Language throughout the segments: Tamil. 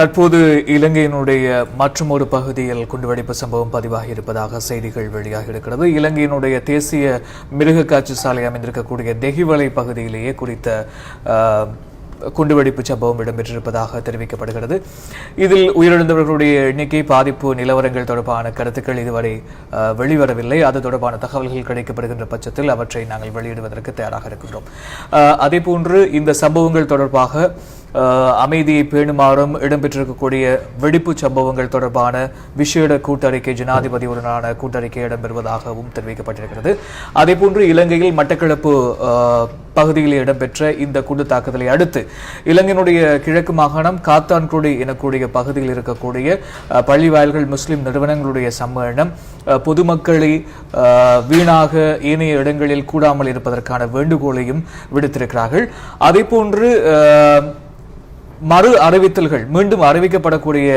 தற்போது இலங்கையினுடைய மற்றொரு பகுதியில் குண்டுவெடிப்பு சம்பவம் பதிவாகி இருப்பதாக செய்திகள் வெளியாகி இருக்கிறது. இலங்கையினுடைய தேசிய மிருக காட்சி சாலை அமைந்திருக்கக்கூடிய தெஹிவளை பகுதியிலேயே குறித்த குண்டுவெடிப்பு சம்பவம் இடம்பெற்றிருப்பதாக தெரிவிக்கப்படுகிறது. இதில் உயிரிழந்தவர்களுடைய எண்ணிக்கை, பாதிப்பு நிலவரங்கள் தொடர்பான கருத்துக்கள் இதுவரை வெளிவரவில்லை. அது தொடர்பான தகவல்கள் கிடைக்கப்படுகின்ற பட்சத்தில் அவற்றை நாங்கள் வெளியிடுவதற்கு தயாராக இருக்கின்றோம். அதேபோன்று இந்த சம்பவங்கள் தொடர்பாக அமைதியை பேணுமாறும் இடம்பெற்றிருக்கக்கூடிய வெடிப்பு சம்பவங்கள் தொடர்பான விசேட கூட்டறிக்கை ஜனாதிபதியுடனான கூட்டறிக்கை இடம்பெறுவதாகவும் தெரிவிக்கப்பட்டிருக்கிறது. அதேபோன்று இலங்கையில் மட்டக்களப்பு பகுதியில் இடம்பெற்ற இந்த குண்டு தாக்குதலை அடுத்து இலங்கையினுடைய கிழக்கு மாகாணம் காத்தான்குடி எனக்கூடிய பகுதியில் இருக்கக்கூடிய பள்ளிவாயல்கள் முஸ்லிம் நிறுவனங்களுடைய சம்மேளனம் பொதுமக்களை வீணாக ஏனைய இடங்களில் கூடாமல் இருப்பதற்கான வேண்டுகோளையும் விடுத்திருக்கிறார்கள். அதேபோன்று மறு அறிவித்தல்கள் மீண்டும் அறிவிக்கப்படக்கூடிய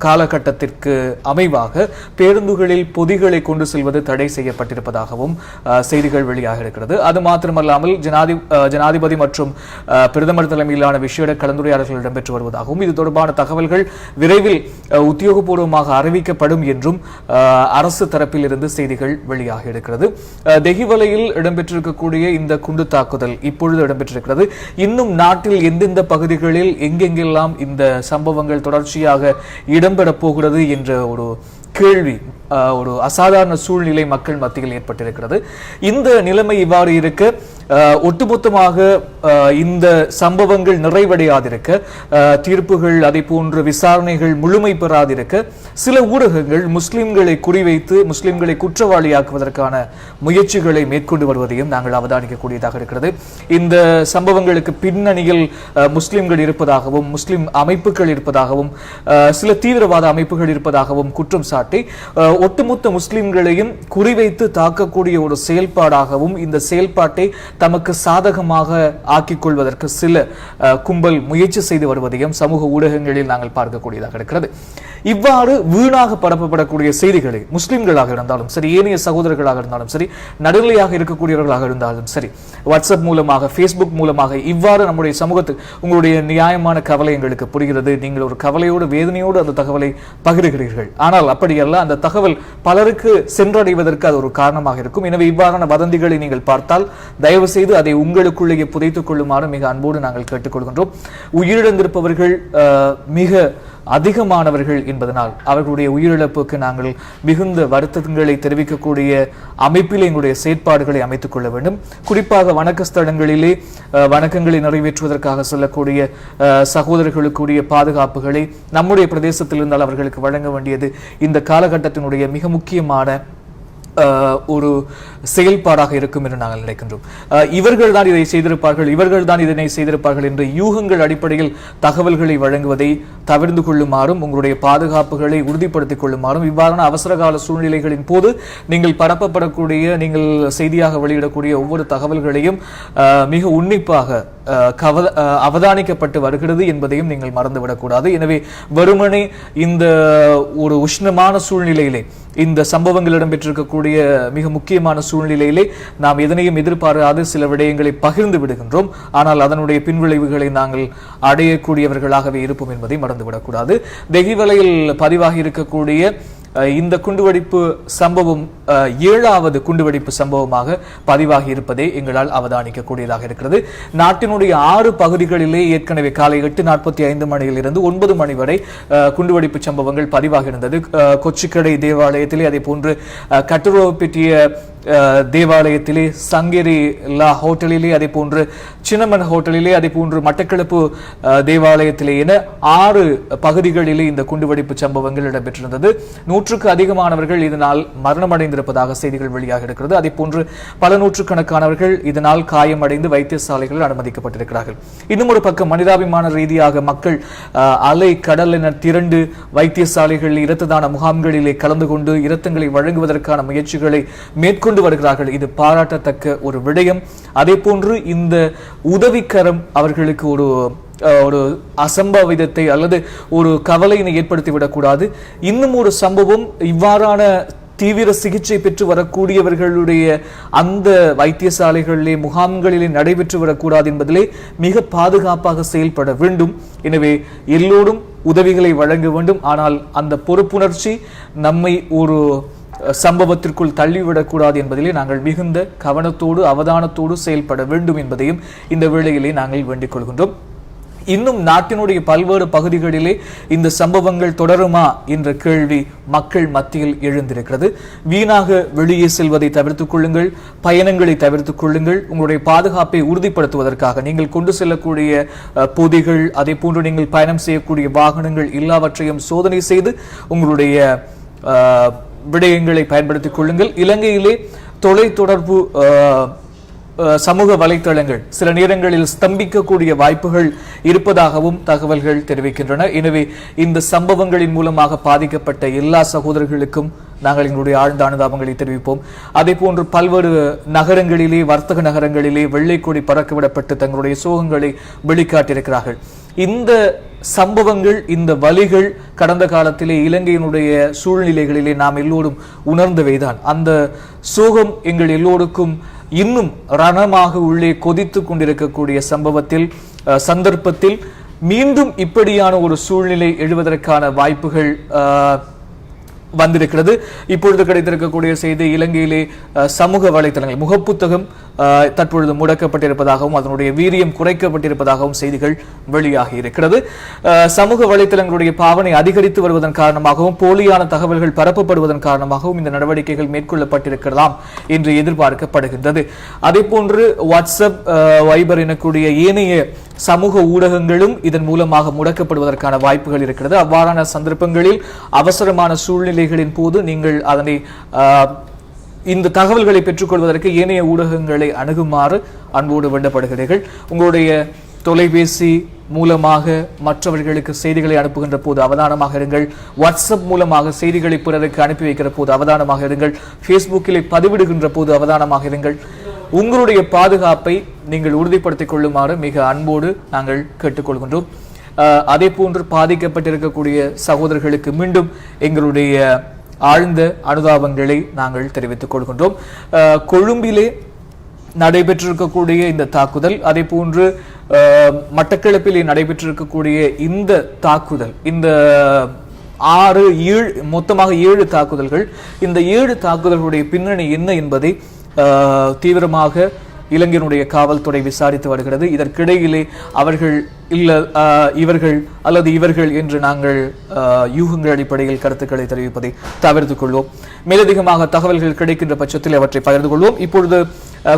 காலகட்டத்திற்கு அமைவாக பேருந்துகளில் பொதிகளை கொண்டு செல்வது தடை செய்யப்பட்டிருப்பதாகவும் செய்திகள் வெளியாக இருக்கிறது. அது மாத்திரமல்லாமல் ஜனாதிபதி மற்றும் பிரதமர் தலைமையிலான விசேட கலந்துரையாடல்கள் இடம்பெற்று வருவதாகவும் இது தொடர்பான தகவல்கள் விரைவில் உத்தியோகபூர்வமாக அறிவிக்கப்படும் என்றும் அரசு தரப்பில் இருந்து செய்திகள் வெளியாக இருக்கிறது. தெஹிவளையில் இடம்பெற்றிருக்கக்கூடிய இந்த குண்டு தாக்குதல் இப்பொழுது இடம்பெற்றிருக்கிறது. இன்னும் நாட்டில் எந்தெந்த பகுதிகளில் எங்கெங்கெல்லாம் இந்த சம்பவங்கள் தொடர்ச்சியாக இடம்பெறப் போகிறது என்ற ஒரு கேள்வி, ஒரு அசாதாரண சூழ்நிலை மக்கள் மத்தியில் ஏற்பட்டிருக்கிறது. இந்த நிலைமை இவ்வாறு இருக்க ஒட்டுமொத்தமாக இந்த சம்பவங்கள் நிறைவடையாதிருக்க, தீர்ப்புகள் அதை போன்ற விசாரணைகள் முழுமை பெறாதிருக்க சில ஊடகங்கள் முஸ்லிம்களை குறிவைத்து முஸ்லிம்களை குற்றவாளியாக்குவதற்கான முயற்சிகளை மேற்கொண்டு வருவதையும் நாங்கள் அவதானிக்கக்கூடியதாக இருக்கிறது. இந்த சம்பவங்களுக்கு பின்னணியில் முஸ்லிம்கள் இருப்பதாகவும் முஸ்லிம் அமைப்புகள் இருப்பதாகவும் சில தீவிரவாத அமைப்புகள் இருப்பதாகவும் குற்றம் சாட்டி ஒட்டுமொத்த முஸ்லிம்களையும் குறிவைத்து தாக்கக்கூடிய ஒரு செயல்பாடாகவும் இந்த செயல்பாட்டை தமக்கு சாதகமாக ஆக்கிக் கொள்வதற்கு சில கும்பல் முயற்சி செய்து வருவதையும் சமூக ஊடகங்களில் நாங்கள் பார்க்கக்கூடியதாக இருக்கிறது. இவ்வாறு வீணாக பரப்பப்படக்கூடிய செய்திகளை முஸ்லிம்களாக இருந்தாலும் சரி, ஏனைய சகோதரர்களாக இருந்தாலும் சரி, நடுநிலையாக இருக்கக்கூடியவர்களாக இருந்தாலும் சரி, வாட்ஸ்அப் மூலமாக பேஸ்புக் மூலமாக இவ்வாறு நம்முடைய சமூகத்துக்கு உங்களுடைய நியாயமான கவலை எங்களுக்கு புரிகிறது, நீங்கள் ஒரு கவலையோடு வேதனையோடு அந்த தகவலை பகிர்கிறீர்கள். ஆனால் அப்படியல்ல, அந்த தகவல் பலருக்கு சென்றடைவதற்கு அது ஒரு காரணமாக இருக்கும். எனவே இவ்வாறான வதந்திகளை நீங்கள் பார்த்தால் தயவு செய்து அதை உங்களுக்குள்ளேயே புதைத்துக் கொள்ளுமாறு மிக அன்போடு நாங்கள் கேட்டுக்கொள்கின்றோம். உயிரிழந்திருப்பவர்கள் மிக அதிகமானவர்கள் என்பதனால் அவர்களுடைய உயிரிழப்புக்கு நாங்கள் மிகுந்த வருத்தங்களை தெரிவிக்கக்கூடிய அமைப்பில் எங்களுடைய செயற்பாடுகளை அமைத்துக் கொள்ள வேண்டும். குறிப்பாக வணக்க ஸ்தலங்களிலே வணக்கங்களை நிறைவேற்றுவதற்காக செல்லக்கூடிய சகோதரர்களுக்குரிய பாதுகாப்புகளை நம்முடைய பிரதேசத்தில் இருந்தால் அவர்களுக்கு வழங்க வேண்டியது இந்த காலகட்டத்தினுடைய மிக முக்கியமான ஒரு செயல்பாடாக இருக்கும் என்று நாங்கள் நினைக்கின்றோம். இவர்கள் தான் இதை செய்திருப்பார்கள், இவர்கள் தான் இதனை செய்திருப்பார்கள் என்று யூகங்கள் அடிப்படையில் தகவல்களை வழங்குவதை தவிர்த்து கொள்ளுமாறும் உங்களுடைய பாதுகாப்புகளை உறுதிப்படுத்திக் கொள்ளுமாறும் இவ்வாறான அவசரகால சூழ்நிலைகளின் போது நீங்கள் பரப்பப்படக்கூடிய, நீங்கள் செய்தியாக வெளியிடக்கூடிய ஒவ்வொரு தகவல்களையும் மிக உன்னிப்பாக அவதானிக்கப்பட்டு வருகிறது என்பதையும் நீங்கள் மறந்துவிடக்கூடாது. எனவே வெறுமனே இந்த ஒரு உஷ்ணமான சூழ்நிலையிலே, இந்த சம்பவங்கள் இடம்பெற்றிருக்கக்கூடிய மிக முக்கியமான சூழ்நிலையிலே நாம் எதனையும் எதிர்பாராது சில விடயங்களை பகிர்ந்து விடுகின்றோம். ஆனால் அதனுடைய பின்விளைவுகளை நாங்கள் அடையக்கூடியவர்களாகவே இருப்போம் என்பதை மறந்துவிடக்கூடாது. தெஹிவளையில் பதிவாகி இருக்கக்கூடிய இந்த குண்டுவெடிப்பு சம்பவம் 7வது குண்டுவெடிப்பு சம்பவமாக பதிவாகி இருப்பதை எங்களால் அவதானிக்கக்கூடியதாக இருக்கிறது. நாட்டினுடைய 6 பகுதிகளிலே ஏற்கனவே காலை 8:45 மணியிலிருந்து 9 மணி வரை குண்டுவெடிப்பு சம்பவங்கள் பதிவாகி இருந்தது. கொச்சிக்கடை தேவாலயத்திலே, அதே போன்று கட்டுரோப்பிட்டிய தேவாலயத்திலே, சங்கேரி லா ஹோட்டலிலே, அதே போன்று சின்னமன் ஹோட்டலிலே, அதே போன்று மட்டக்களப்பு தேவாலயத்திலே என 6 பகுதிகளிலே இந்த குண்டுவெடிப்பு சம்பவங்கள் இடம்பெற்றிருந்தது. 100க்கு அதிகமானவர்கள் இதனால் மரணமடைந்திருப்பதாக செய்திகள் வெளியாக இருக்கிறது. அதே போன்று பல நூற்றுக்கணக்கானவர்கள் இதனால் காயமடைந்து வைத்தியசாலைகளில் அனுமதிக்கப்பட்டிருக்கிறார்கள். இன்னும் ஒரு பக்கம் மனிதாபிமான ரீதியாக மக்கள் அலை கடல் என திரண்டு வைத்தியசாலைகளில் இரத்த தான முகாம்களிலே கலந்து கொண்டு இரத்தங்களை வழங்குவதற்கான முயற்சிகளை மேற்கொண்டு வருகிறார்கள். இது பாராட்டத்தக்க ஒரு விடயம். அதே போன்று இந்த உதவிக்கரம் அவர்களுக்கு ஒரு அசம்பாவிதத்தை அல்லது ஒரு கவலையினை ஏற்படுத்திவிடக்கூடாது. இன்னும் ஒரு சம்பவம், இவ்வாறான தீவிர சிகிச்சை பெற்று வரக்கூடியவர்களுடைய அந்த வைத்தியசாலைகளிலே முகாம்களிலே நடைபெற்று வரக்கூடாது என்பதிலே மிக பாதுகாப்பாக செயல்பட வேண்டும். எனவே எல்லோரும் உதவிகளை வழங்க வேண்டும். ஆனால் அந்த பொறுப்புணர்ச்சி நம்மை ஒரு சம்பவத்திற்குள் தள்ளிவிடக்கூடாது என்பதிலே நாங்கள் மிகுந்த கவனத்தோடு அவதானத்தோடு செயல்பட வேண்டும் என்பதையும் இந்த வேளையிலே நாங்கள் வேண்டிக் கொள்கின்றோம். இன்னும் நாட்டினுடைய பல்வேறு பகுதிகளிலே இந்த சம்பவங்கள் தொடருமா என்ற கேள்வி மக்கள் மத்தியில் எழுந்திருக்கிறது. வீணாக வெளியே செல்வதை தவிர்த்துக் கொள்ளுங்கள், பயணங்களை தவிர்த்துக் கொள்ளுங்கள். உங்களுடைய பாதுகாப்பை உறுதிப்படுத்துவதற்காக நீங்கள் கொண்டு செல்லக்கூடிய பொதிகள், அதே போன்று நீங்கள் பயணம் செய்யக்கூடிய வாகனங்கள் எல்லாவற்றையும் சோதனை செய்து உங்களுடைய விடயங்களை பயன்படுத்திக் கொள்ளுங்கள். இலங்கையிலே தொலைத்தொடர்பு சமூக வலைத்தளங்கள் சில நேரங்களில் ஸ்தம்பிக்கக்கூடிய வாய்ப்புகள் இருப்பதாகவும் தகவல்கள் தெரிவிக்கின்றன. எனவே இந்த சம்பவங்களின் மூலமாக பாதிக்கப்பட்ட எல்லா சகோதரர்களுக்கும் நாங்கள் எங்களுடைய ஆழ்ந்த அனுதாபங்களை தெரிவிப்போம். அதே போன்று பல்வேறு நகரங்களிலே, வர்த்தக நகரங்களிலே வெள்ளை கொடி பறக்கவிடப்பட்டு தங்களுடைய சோகங்களை வெளிக்காட்டியிருக்கிறார்கள். இந்த சம்பவங்கள், இந்த வலிகள் கடந்த காலத்திலே இலங்கையினுடைய சூழ்நிலைகளிலே நாம் எல்லோரும் உணர்ந்தவைதான். அந்த சோகம் எங்கள் எல்லோருக்கும் இன்னும் ரணமாக உள்ளே கொதித்துக் கொண்டிருக்கக்கூடிய சந்தர்ப்பத்தில் மீண்டும் இப்படியான ஒரு சூழ்நிலை எழுவதற்கான வாய்ப்புகள் வந்திருக்கிறது. இப்பொழுது கிடைத்திருக்கக்கூடிய செய்தி, இலங்கையிலே சமூக வலைத்தளங்கள் முகப்புத்தகம் தற்பொழுது முடக்கப்பட்டிருப்பதாகவும் அதனுடைய வீரியம் குறைக்கப்பட்டிருப்பதாகவும் செய்திகள் வெளியாகி இருக்கிறது. சமூக வலைத்தளங்களுடைய பாவனை அதிகரித்து வருவதன் காரணமாகவும் போலியான தகவல்கள் பரப்பப்படுவதன் காரணமாகவும் இந்த நடவடிக்கைகள் மேற்கொள்ளப்பட்டிருக்கலாம் என்று எதிர்பார்க்கப்படுகின்றது. அதே போன்று வாட்ஸ்அப், வைபர் எனக்கூடிய ஏனைய சமூக ஊடகங்களும் இதன் மூலமாக முடக்கப்படுவதற்கான வாய்ப்புகள் இருக்கிறது. அவ்வாறான சந்தர்ப்பங்களில் அவசரமான சூழ்நிலைகளின் போது நீங்கள் அதனை இந்த தகவல்களை பெற்றுக்கொள்வதற்கு ஏனைய ஊடகங்களை அணுகுமாறு அன்போடு வேண்டப்படுகிறீர்கள். உங்களுடைய தொலைபேசி மூலமாக மற்றவர்களுக்கு செய்திகளை அனுப்புகின்ற போது அவதானமாக இருங்கள். வாட்ஸ்அப் மூலமாக செய்திகளை பிறருக்கு அனுப்பி வைக்கிற போது அவதானமாக இருங்கள். ஃபேஸ்புக்கிலே பதிவிடுகின்ற போது அவதானமாக இருங்கள். உங்களுடைய பாதுகாப்பை நீங்கள் உறுதிப்படுத்திக் கொள்ளுமாறு மிக அன்போடு நாங்கள் கேட்டுக்கொள்கின்றோம். அதே போன்று பாதிக்கப்பட்டிருக்கக்கூடிய சகோதரர்களுக்கு மீண்டும் எங்களுடைய ஆழ்ந்த அனுதாபங்களை நாங்கள் தெரிவித்துக் கொள்கின்றோம். கொழும்பிலே நடைபெற்றிருக்கக்கூடிய இந்த தாக்குதல், அதே போன்று மட்டக்களப்பிலே நடைபெற்றிருக்கக்கூடிய இந்த தாக்குதல், இந்த 6-7 மொத்தமாக 7 தாக்குதல்கள், இந்த 7 தாக்குதல்களுடைய பின்னணி என்ன என்பதை தீவிரமாக இலங்கையினுடைய காவல்துறை விசாரித்து வருகிறது. இதற்கிடையிலே அவர்கள் இவர்கள் அல்லது இவர்கள் என்று நாங்கள் யூகங்கள் அடிப்படையில் கருத்துக்களை தெரிவிப்பதை தவிர்த்துக் கொள்வோம். மேலதிகமாக தகவல்கள் கிடைக்கின்ற பட்சத்தில் அவற்றை பகிர்ந்து கொள்வோம். இப்பொழுது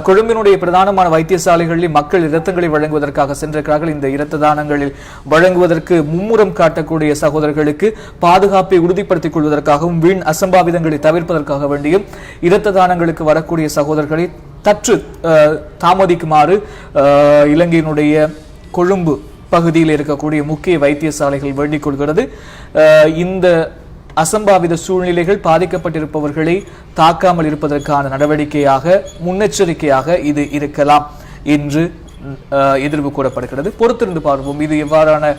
கொழும்பினுடைய பிரதானமான வைத்தியசாலைகளில் மக்கள் இரத்தங்களை வழங்குவதற்காக சென்றிருக்கிறார்கள். இந்த இரத்த தானங்களில் வழங்குவதற்கு மும்முரம் காட்டக்கூடிய சகோதரர்களுக்கு பாதுகாப்பை உறுதிப்படுத்திக் கொள்வதற்காகவும் வீண் அசம்பாவிதங்களை தவிர்ப்பதற்காக வேண்டியும் இரத்த தானங்களுக்கு வரக்கூடிய சகோதரர்களை தற்று தாமதிக்குமாறு இலங்கையினுடைய கொழும்பு பகுதியில் இருக்கக்கூடிய முக்கிய வைத்தியசாலைகள் வேண்டிக் கொள்கிறது. இந்த அசம்பாவித சூழ்நிலைகள் பாதிக்கப்பட்டிருப்பவர்களை தாக்காமல் இருப்பதற்கான நடவடிக்கையாக, முன்னெச்சரிக்கையாக இது இருக்கலாம் என்று எதிர்ப்பு கூறப்படுகிறது. பொறுத்திருந்து பார்ப்போம் இது எவ்வாறான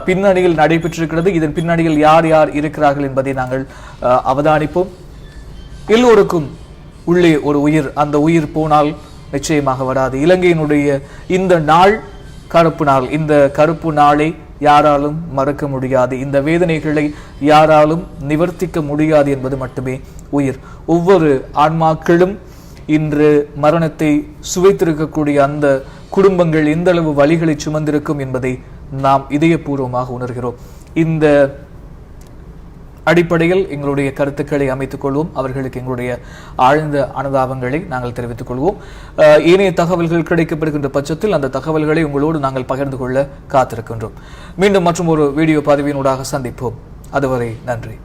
பின்னணியில் நடைபெற்றிருக்கிறது, இதன் பின்னணியில் யார் யார் இருக்கிறார்கள் என்பதை நாங்கள் அவதானிப்போம். எல்லோருக்கும் உள்ளே ஒரு உயிர், அந்த உயிர் போனால் நிச்சயமாக வராது. இலங்கையினுடைய இந்த நாள் கருப்பு நாள். இந்த கருப்பு நாளை யாராலும் மறக்க முடியாது. இந்த வேதனைகளை யாராலும் நிவர்த்திக்க முடியாது என்பது மட்டுமே உயிர். ஒவ்வொரு ஆன்மாக்களும் இன்று மரணத்தை சுவைத்திருக்கக்கூடிய அந்த குடும்பங்கள் எந்த அளவு வலிகளை சுமந்திருக்கும் என்பதை நாம் இதயபூர்வமாக உணர்கிறோம். இந்த அடிப்படையில் எங்களுடைய கருத்துக்களை அமைத்துக் கொள்வோம். அவர்களுக்கு எங்களுடைய ஆழ்ந்த அனுதாபங்களை நாங்கள் தெரிவித்துக் கொள்வோம். ஏனைய தகவல்கள் கிடைக்கப்படுகின்ற பட்சத்தில் அந்த தகவல்களை உங்களோடு நாங்கள் பகிர்ந்து கொள்ள காத்திருக்கின்றோம். மீண்டும் மற்றும் ஒரு வீடியோ பதிவினூடாக சந்திப்போம். அதுவரை நன்றி.